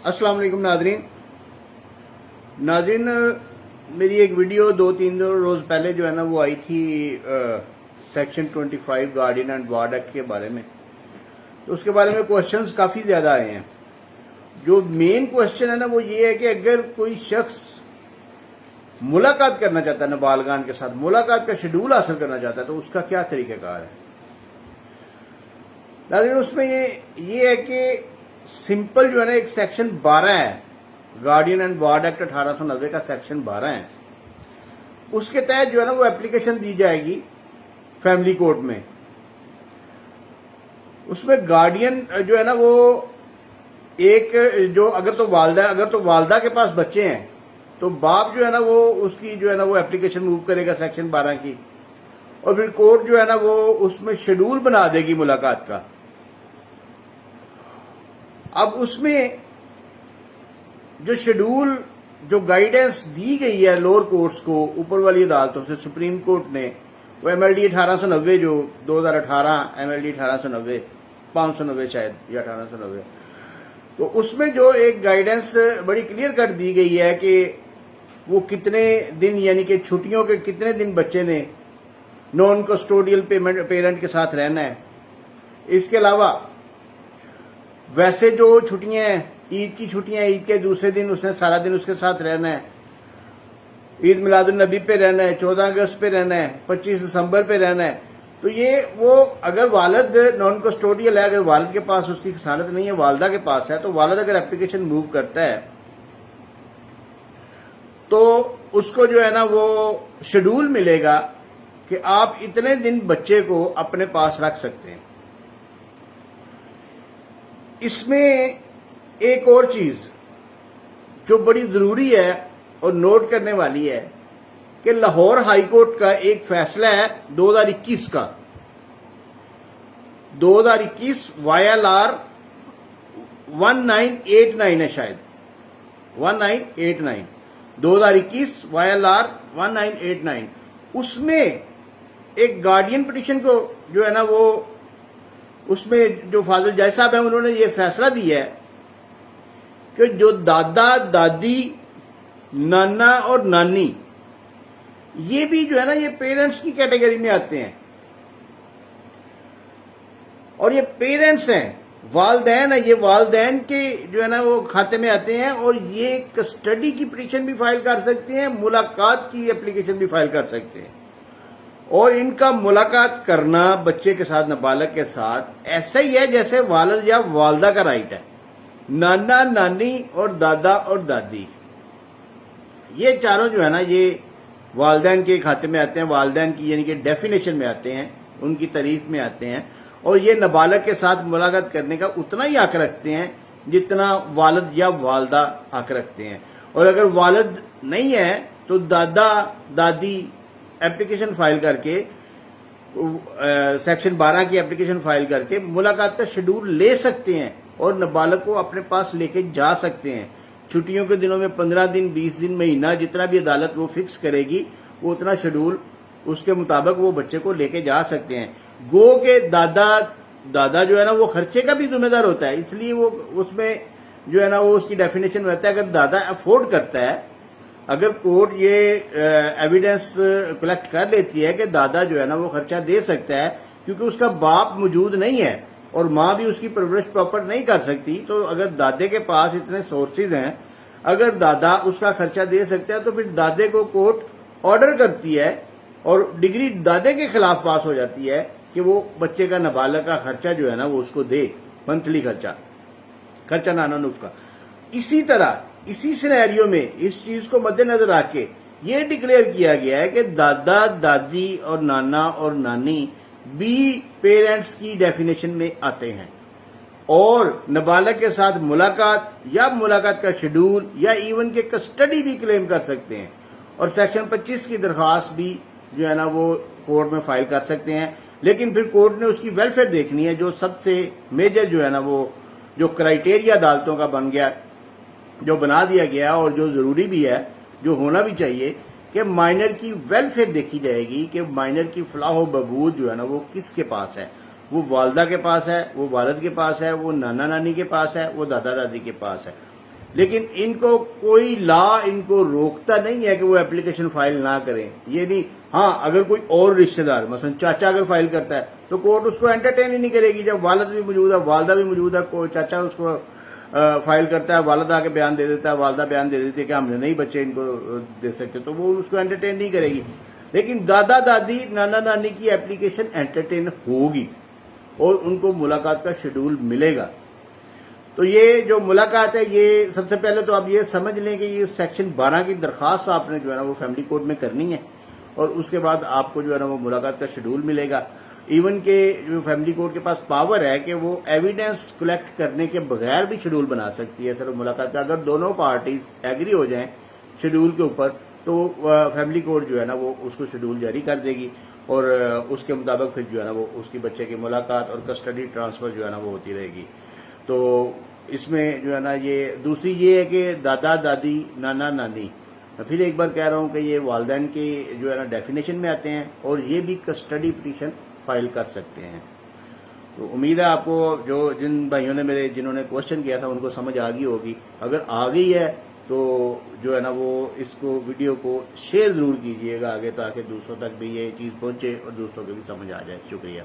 अस्सलाम वालेकुम नाज़रीन, मेरी एक वीडियो 2-3 रोज पहले जो है ना वो आई थी section 25 guardian and ward act के बारे में। तो उसके बारे में क्वेश्चंस काफी ज्यादा आए हैं। जो मेन क्वेश्चन है ना वो ये है कि अगर कोई शख्स मुलाकात करना चाहता है नाबालगान के साथ, मुलाकात का शेड्यूल हासिल करना चाहता है, तो उसका क्या तरीक़ाकार है। नाज़रीन, उसमें ये है कि सिंपल जो है ना एक सेक्शन 12 है, गार्डियन एंड वार्ड एक्ट 1890 का सेक्शन 12 है। उसके तहत जो है ना वो एप्लीकेशन दी जाएगी फैमिली कोर्ट में। उसमें गार्डियन जो है ना वो एक जो अगर तो वालदा के पास बच्चे हैं तो बाप जो है ना वो उसकी जो है ना वो एप्लीकेशन मूव करेगा सेक्शन 12 की, और फिर कोर्ट जो है ना वो उसमें शेड्यूल बना देगी मुलाकात का। अब उसमें जो शेड्यूल, जो गाइडेंस दी गई है लोअर कोर्ट्स को ऊपर वाली अदालतों से, सुप्रीम कोर्ट ने, वो MLD 1890 जो 2018 MLD 1890 590 शायद या 1890, तो उसमें जो एक गाइडेंस बड़ी क्लियर कट दी गई है कि वो कितने दिन, यानी कि छुट्टियों के कितने दिन बच्चे ने नॉन कस्टोडियल पेरेंट के साथ रहना है। इसके अलावा वैसे जो छुट्टियां हैं, ईद की छुट्टियां, ईद के दूसरे दिन उसने सारा दिन उसके साथ रहना है, ईद मिलादुन नबी पे रहना है, 14 अगस्त पे रहना है, 25 दिसंबर पे रहना है। तो ये वो अगर वालिद नॉन कस्टोडियल है, अगर वालिद के पास उसकी खसानत नहीं है, वालदा के पास है, तो वालिद अगर एप्लीकेशन मूव करता है तो उसको जो है ना वो शेड्यूल मिलेगा कि आप इतने दिन बच्चे को अपने पास रख सकते हैं। इसमें एक और चीज जो बड़ी जरूरी है और नोट करने वाली है कि लाहौर हाई कोर्ट का एक फैसला है 2021 का, 2021 YLR 1989 है शायद, 1989 2021 YLR 1989। उसमें एक गार्डियन पिटीशन को जो है ना वो, उसमें जो फाजिल जज साहब हैं उन्होंने ये फैसला दिया है कि जो दादा दादी, नाना और नानी, ये भी जो है ना ये पेरेंट्स की कैटेगरी में आते हैं, और ये पेरेंट्स हैं, वालदैन है, ये वालदैन के जो है ना वो खाते में आते हैं, और ये कस्टडी की पिटीशन भी फाइल कर सकते हैं, मुलाकात की एप्लीकेशन भी फाइल कर सकते हैं। और इनका मुलाकात करना बच्चे के साथ, नाबालग के साथ, ऐसा ही है जैसे वालिद या वालदा का राइट है। नाना नानी और दादा और दादी, ये चारों जो है ना ये वालदैन के खाते में आते हैं, वालदैन की यानी कि डेफिनेशन में आते हैं, उनकी तारीफ में आते हैं, और ये नाबालग के साथ मुलाकात करने का उतना ही हक रखते हैं जितना वालिद या वालदा हक रखते हैं। और अगर वालिद नहीं है तो दादा दादी एप्लीकेशन फाइल करके, सेक्शन 12 की एप्लीकेशन फाइल करके मुलाकात का शेड्यूल ले सकते हैं और नाबालग को अपने पास लेके जा सकते हैं। छुट्टियों के दिनों में 15 दिन, 20 दिन, महीना, जितना भी अदालत वो फिक्स करेगी वो उतना शेड्यूल उसके मुताबिक वो बच्चे को लेके जा सकते हैं। गो के दादा जो है ना वो खर्चे का भी जिम्मेदार होता है, इसलिए वो उसमें जो है ना वो उसकी डेफिनेशन में आता है अगर दादा अफोर्ड करता है, अगर कोर्ट ये एविडेंस कलेक्ट कर लेती है कि दादा जो है ना वो खर्चा दे सकता है क्योंकि उसका बाप मौजूद नहीं है और माँ भी उसकी परवरिश प्रॉपर नहीं कर सकती, तो अगर दादे के पास इतने सोर्सेज हैं, अगर दादा उसका खर्चा दे सकता है, तो फिर दादे को कोर्ट ऑर्डर करती है और डिग्री दादे के खिलाफ पास हो जाती है कि वो बच्चे का, नाबालग का खर्चा जो है ना वो उसको दे, मंथली खर्चा नाना नुफ का। इसी तरह इसी सिनेरियो में इस चीज को मद्देनजर रख के ये डिक्लेयर किया गया है कि दादा दादी और नाना और नानी भी पेरेंट्स की डेफिनेशन में आते हैं, और नाबालग के साथ मुलाकात या मुलाकात का शेड्यूल या इवन के कस्टडी भी क्लेम कर सकते हैं, और सेक्शन 25 की दरख्वास्त भी जो है ना वो कोर्ट में फाइल कर सकते हैं। लेकिन फिर कोर्ट ने उसकी वेलफेयर देखनी है। जो सबसे मेजर जो है ना वो जो क्राइटेरिया अदालतों का बन गया, जो बना दिया गया और जो जरूरी भी है, जो होना भी चाहिए, कि माइनर की वेलफेयर देखी जाएगी कि माइनर की फलाह व बहबूद जो है ना वो किसके पास है। वो वालदा के पास है, वो वालिद के पास है, वो नाना नानी के पास है, वो दादा दादी के पास है। لیکن ان کو کوئی لا ان کو روکتا نہیں ہے کہ وہ اپلیکیشن فائل نہ کریں. یہ نہیں، ہاں اگر کوئی اور رشتہ دار مثلا چاچا اگر فائل کرتا ہے تو کورٹ اس کو انٹرٹین ہی نہیں کرے گی. جب والد بھی موجود ہے، والدہ بھی موجود ہے، کوئی چاچا اس کو فائل کرتا ہے، والدہ آ کے بیان دے دیتا ہے، والدہ بیان دے دیتی ہے کہ ہم نے نہیں بچے ان کو دے سکتے، تو وہ اس کو انٹرٹین نہیں کرے گی. لیکن دادا دادی نانا نانی کی اپلیکیشن انٹرٹین ہوگی اور ان کو ملاقات کا شیڈول ملے گا. تو یہ جو ملاقات ہے، یہ سب سے پہلے تو آپ یہ سمجھ لیں کہ یہ سیکشن 12 کی درخواست آپ نے جو ہے نا وہ فیملی کورٹ میں کرنی ہے، اور اس کے بعد آپ کو جو ہے نا وہ ملاقات کا شیڈول ملے گا. ایون کہ جو فیملی کورٹ کے پاس پاور ہے کہ وہ ایویڈنس کلیکٹ کرنے کے بغیر بھی شیڈول بنا سکتی ہے صرف ملاقات کا. اگر دونوں پارٹیز ایگری ہو جائیں شیڈول کے اوپر تو فیملی کورٹ جو ہے نا وہ اس کو شیڈول جاری کر دے گی، اور اس کے مطابق پھر جو ہے نا وہ اس کی بچے کی ملاقات اور کسٹڈی ٹرانسفر جو ہے نا وہ ہوتی رہے گی. تو اس میں جو ہے نا یہ دوسری یہ ہے کہ دادا دادی نانا نانی، میں پھر ایک بار کہہ رہا ہوں کہ یہ والدین کی جو ہے نا ڈیفینیشن میں آتے ہیں، اور یہ بھی کسٹڈی پٹیشن فائل کر سکتے ہیں. تو امید ہے آپ کو جن بھائیوں نے جنہوں نے کوشچن کیا تھا ان کو سمجھ آ گئی ہوگی. اگر آ گئی ہے تو جو ہے نا وہ اس کو ویڈیو کو شیئر ضرور کیجئے گا آگے، تاکہ دوسروں تک بھی یہ چیز پہنچے اور دوسروں کو بھی سمجھ آ جائے. شکریہ.